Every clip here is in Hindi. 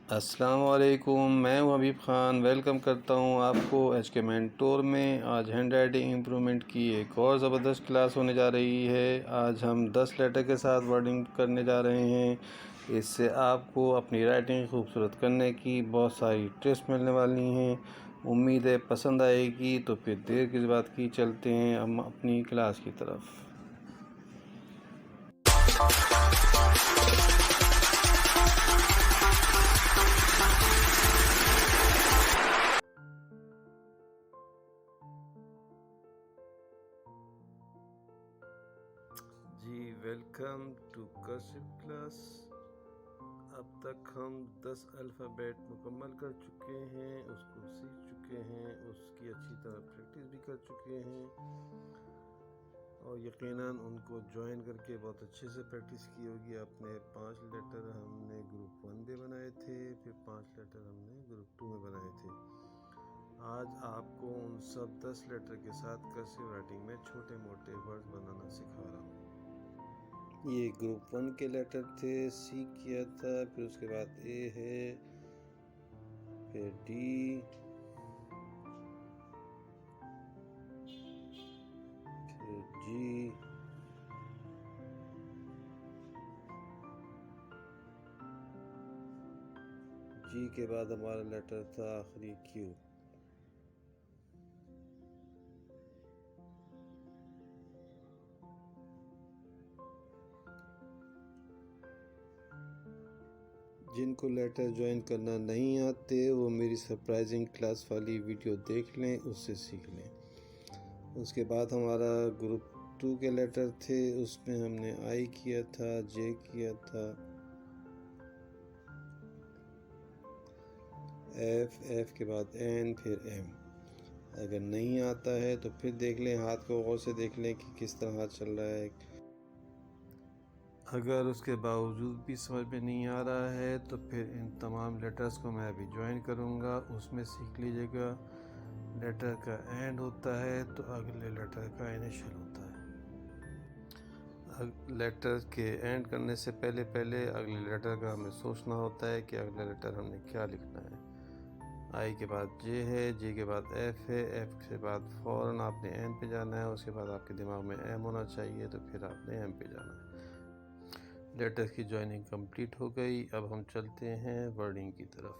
अस्सलाम वालेकुम, मैं हूं हबीब ख़ान। वेलकम करता हूं आपको एच के मेंटोर में। आज हैंड राइटिंग इम्प्रूवमेंट की एक और ज़बरदस्त क्लास होने जा रही है। आज हम 10 लेटर के साथ वर्डिंग करने जा रहे हैं। इससे आपको अपनी राइटिंग खूबसूरत करने की बहुत सारी टिप्स मिलने वाली हैं। उम्मीद है पसंद आएगी। तो फिर देर किस बात की, चलते हैं हम अपनी क्लास की तरफ। जी, वेलकम टू कर्सिव क्लास। अब तक हम 10 अल्फ़ाबेट मुकम्मल कर चुके हैं, उसको सीख चुके हैं, उसकी अच्छी तरह प्रैक्टिस भी कर चुके हैं और यकीनन उनको ज्वाइन करके बहुत अच्छे से प्रैक्टिस की होगी। अपने 5 लेटर हमने ग्रुप 1 में बनाए थे, फिर 5 लेटर हमने ग्रुप 2 में बनाए थे। आज आपको उन सब 10 लेटर के साथ कर्सिव राइटिंग में छोटे मोटे वर्ड बनाना सिखा रहा हूँ। ये ग्रुप 1 के लेटर थे, सी किया था, फिर उसके बाद ए है, फिर डी, फिर जी, जी के बाद हमारा लेटर था आखिरी क्यू। जिनको लेटर ज्वाइन करना नहीं आते वो मेरी सरप्राइजिंग क्लास वाली वीडियो देख लें, उससे सीख लें। उसके बाद हमारा ग्रुप 2 के लेटर थे, उसमें हमने आई किया था, जे किया था, एफ के बाद एन, फिर एम। अगर नहीं आता है तो फिर देख लें, हाथ को गौर से देख लें कि किस तरह हाथ चल रहा है। अगर उसके बावजूद भी समझ में नहीं आ रहा है तो फिर इन तमाम लेटर्स को मैं अभी ज्वाइन करूँगा, उसमें सीख लीजिएगा। लेटर का एंड होता है तो अगले लेटर का इनिशियल होता है। लेटर के एंड करने से पहले अगले लेटर का हमें सोचना होता है कि अगला लेटर हमने क्या लिखना है। आई के बाद जे है, जे के बाद एफ है, एफ के बाद फ़ौरन आपने एन पे जाना है, उसके बाद आपके दिमाग में एम होना चाहिए, तो फिर आपने एम पे जाना है। लेटर्स की ज्वाइनिंग कंप्लीट हो गई। अब हम चलते हैं वर्डिंग की तरफ।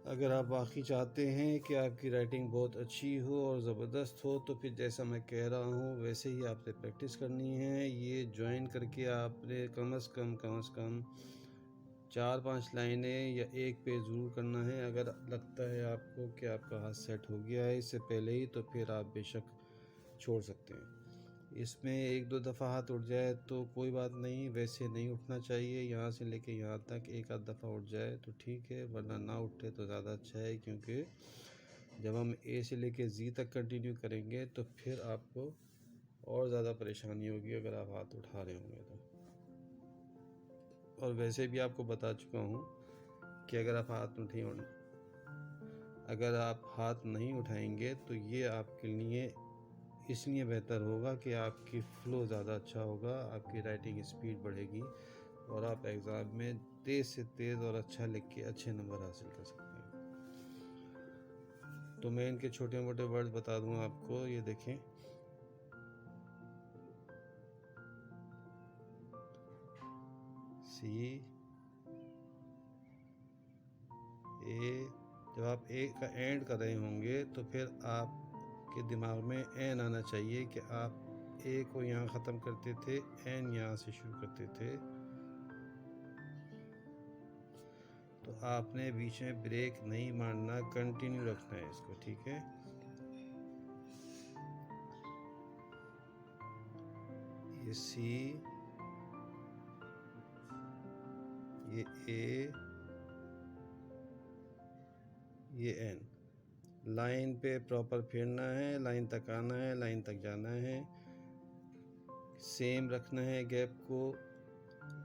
अगर आप वाकई चाहते हैं कि आपकी राइटिंग बहुत अच्छी हो और ज़बरदस्त हो तो फिर जैसा मैं कह रहा हूँ वैसे ही आपने प्रैक्टिस करनी है। ये ज्वाइन करके आपने कम से कम 4-5 लाइनें या एक पेज ज़रूर करना है। अगर लगता है आपको कि आपका हाथ सेट हो गया है इससे पहले ही तो फिर आप बेशक छोड़ सकते हैं। इसमें 1-2 दफ़ा हाथ उठ जाए तो कोई बात नहीं, वैसे नहीं उठना चाहिए। यहाँ से लेके यहाँ तक 1-आध दफ़ा उठ जाए तो ठीक है, वरना ना उठे तो ज़्यादा अच्छा है, क्योंकि जब हम ए से लेके जी तक कंटिन्यू करेंगे तो फिर आपको और ज़्यादा परेशानी होगी अगर आप हाथ उठा रहे होंगे तो। और वैसे भी आपको बता चुका हूँ कि अगर आप हाथ नहीं उठाएंगे तो ये आपके लिए इसलिए बेहतर होगा कि आपकी फ़्लो ज़्यादा अच्छा होगा, आपकी राइटिंग स्पीड बढ़ेगी और आप एग्ज़ाम में तेज़ से तेज़ और अच्छा लिख के अच्छे नंबर हासिल कर सकते हैं। तो मैं इनके छोटे मोटे वर्ड बता दूँ आपको, ये देखें। सी, ए, जब आप ए का एंड कर रहे होंगे तो फिर आपके दिमाग में एन आना चाहिए कि आप ए को यहाँ ख़त्म करते थे, एन यहाँ से शुरू करते थे। तो आपने बीच में ब्रेक नहीं मारना, कंटिन्यू रखना है इसको, ठीक है। ये सी, ये ए, ये एन। लाइन पे प्रॉपर फेरना है, लाइन तक आना है, लाइन तक जाना है, सेम रखना है गैप को,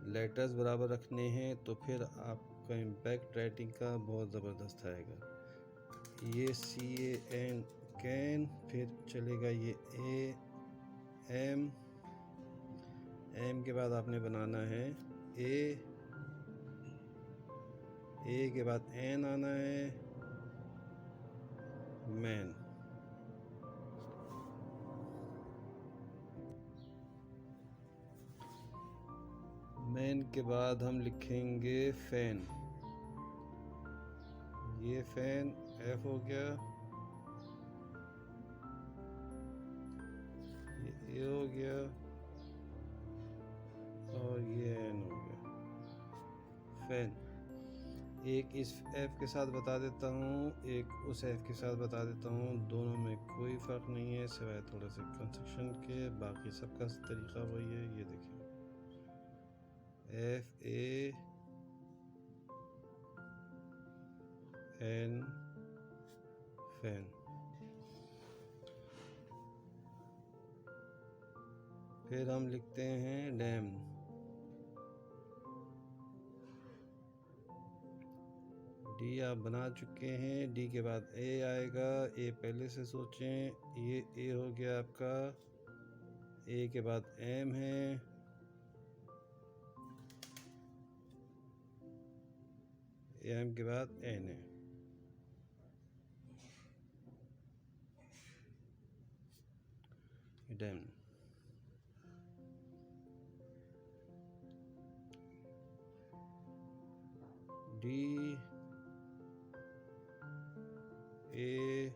लेटर्स बराबर रखने हैं, तो फिर आपका इम्पैक्ट राइटिंग का बहुत ज़बरदस्त आएगा। ये सी ए एन कैन, फिर चलेगा ये ए एम, एम के बाद आपने बनाना है ए ए के बाद एन आना है, मैन। मैन के बाद हम लिखेंगे फैन। ये फैन एफ हो गया, ये ए हो गया और ये एन हो गया, फैन। एक इस एफ के साथ बता देता हूँ, एक उस एफ के साथ बता देता हूँ। दोनों में कोई फ़र्क नहीं है सिवाय थोड़े से कंस्ट्रक्शन के, बाकी सबका तरीका वही है। ये देखिए, एफ ए एन, फैन। फिर हम लिखते हैं डैम। डी आप बना चुके हैं, डी के बाद ए आएगा। ए पहले से सोचें, ये ए हो गया आपका, ए के बाद एम है, एम के बाद एन है। Dam. D A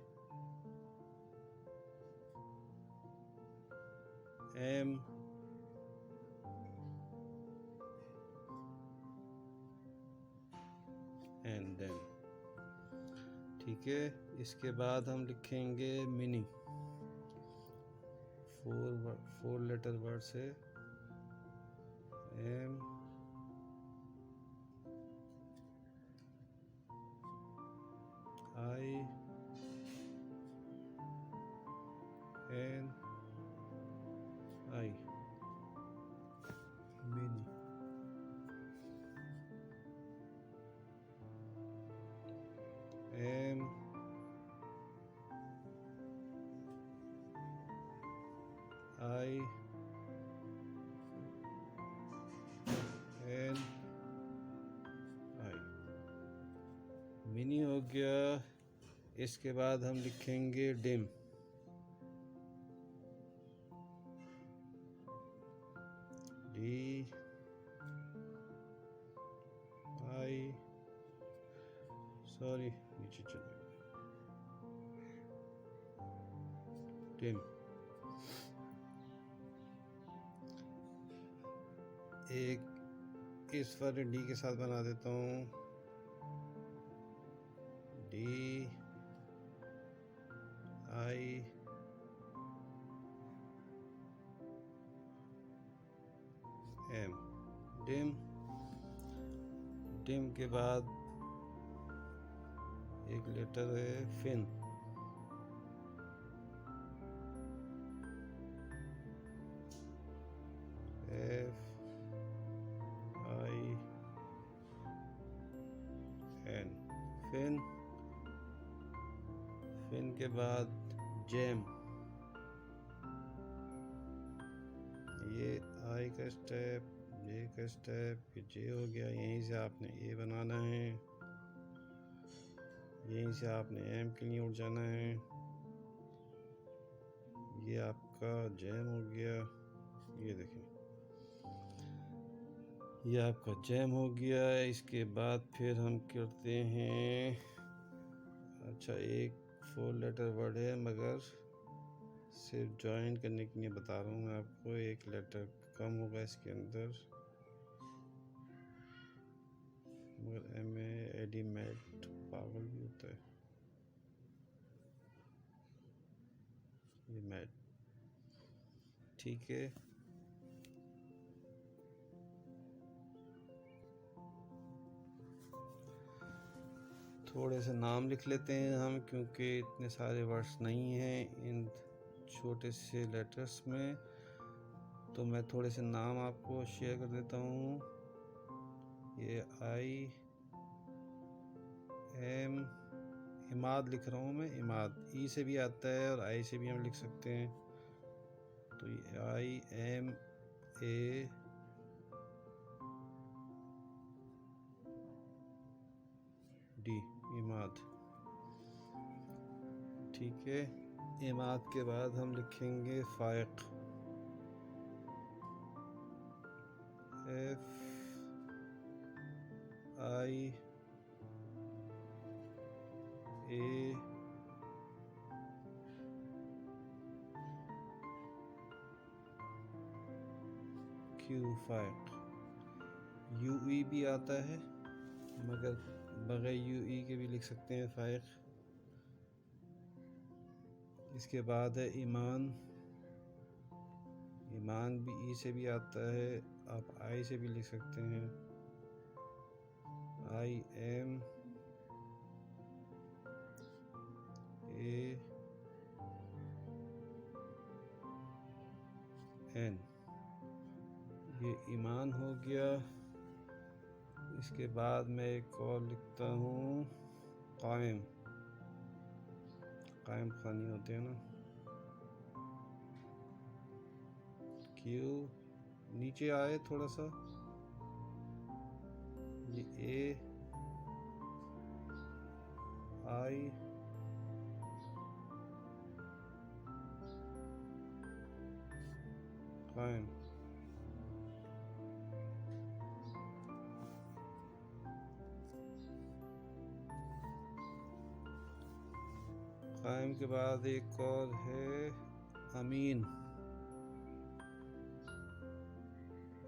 M and then, ठीक है। इसके बाद हम लिखेंगे मिनी। 4 लेटर वर्ड से, M I N I, mini. M I N I, mini हो गया। इसके बाद हम लिखेंगे डिम। डी आई, सॉरी नीचे चले, डिम। एक इस पर डी के साथ बना देता हूँ, D I M, dim. Dim के बाद एक लेटर है fin, F I N, fin. Fin के बाद जैम। ये आई का स्टेप, जे का स्टेप, फिर जे हो गया। यहीं से आपने ए बनाना है, यहीं से आपने एम के लिए उठ जाना है। ये आपका जैम हो गया, ये देखें, ये आपका जैम हो गया। इसके बाद फिर हम करते हैं, अच्छा एक 4 लेटर वर्ड है मगर सिर्फ ज्वाइन करने के लिए बता रहा हूँ मैं आपको, एक लेटर कम होगा इसके अंदर, मगर एम ए डी मैट पागल भी होता है, ये मैट, ठीक है। थोड़े से नाम लिख लेते हैं हम, क्योंकि इतने सारे वर्ड्स नहीं हैं इन छोटे से लेटर्स में, तो मैं थोड़े से नाम आपको शेयर कर देता हूँ। ये आई एम, इमाद लिख रहा हूँ मैं, इमाद। ई से भी आता है और आई से भी हम लिख सकते हैं। तो ये I M A D, Imad. ठीक है, इमाद के बाद हम लिखेंगे फाइक, F I A Q, Faiq. UE भी आता है मगर बगैर UE के भी लिख सकते हैं फाइक। इसके बाद है ईमान, ईमान भी ई से भी आता है, आप आई से भी लिख सकते हैं, IM AN, ये ईमान हो गया। इसके बाद मैं एक और लिखता हूँ कायम, कायम खानी होते हैं ना, क्यू नीचे आए थोड़ा सा, ये A I कायम। कायम के बाद एक और है अमीन,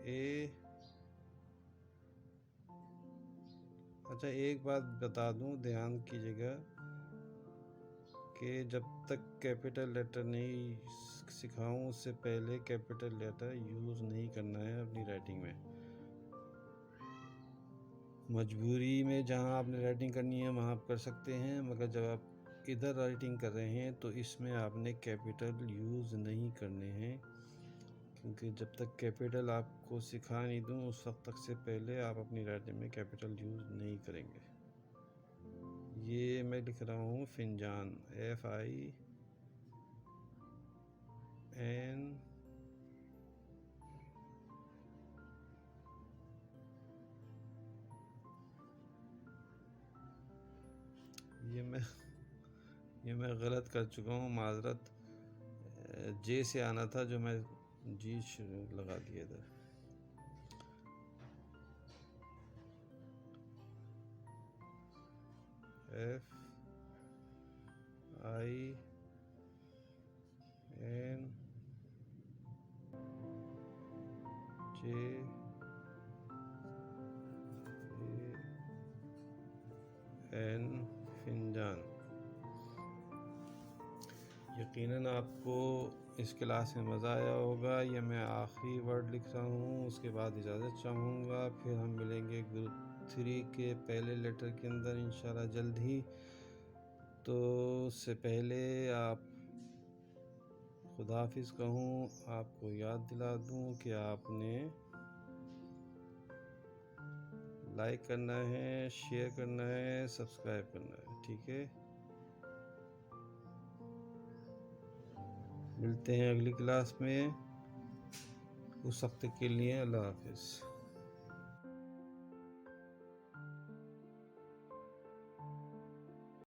ए। अच्छा, एक बात बता दूं, ध्यान कीजिएगा कि जब तक कैपिटल लेटर नहीं सिखाऊं उससे पहले कैपिटल लेटर यूज़ नहीं करना है अपनी राइटिंग में। मजबूरी में जहां आपने राइटिंग करनी है वहां आप कर सकते हैं, मगर जब आप इधर राइटिंग कर रहे हैं तो इसमें आपने कैपिटल यूज़ नहीं करने हैं, क्योंकि जब तक कैपिटल आपको सिखा नहीं दूं उस वक्त तक से पहले आप अपनी राइटिंग में कैपिटल यूज़ नहीं करेंगे। ये मैं लिख रहा हूँ फिंजान, FIN, ये मैं गलत कर चुका हूँ, माजरत। जे से आना था जो मैं जी लगा दिया था। FINJAN, फिंजान। यकीनन आपको इस क्लास में मज़ा आया होगा। ये मैं आखिरी वर्ड लिख रहा हूँ, उसके बाद इजाज़त चाहूँगा। फिर हम मिलेंगे ग्रुप 3 के पहले लेटर के अंदर इंशाल्लाह जल्द ही। तो उससे पहले आप खुदाफिज़ कहूँ, आपको याद दिला दूँ कि आपने लाइक करना है, शेयर करना है, सब्सक्राइब करना है। ठीक है, मिलते हैं अगली क्लास में। उस वक्त के लिए अल्लाह हाफिज़।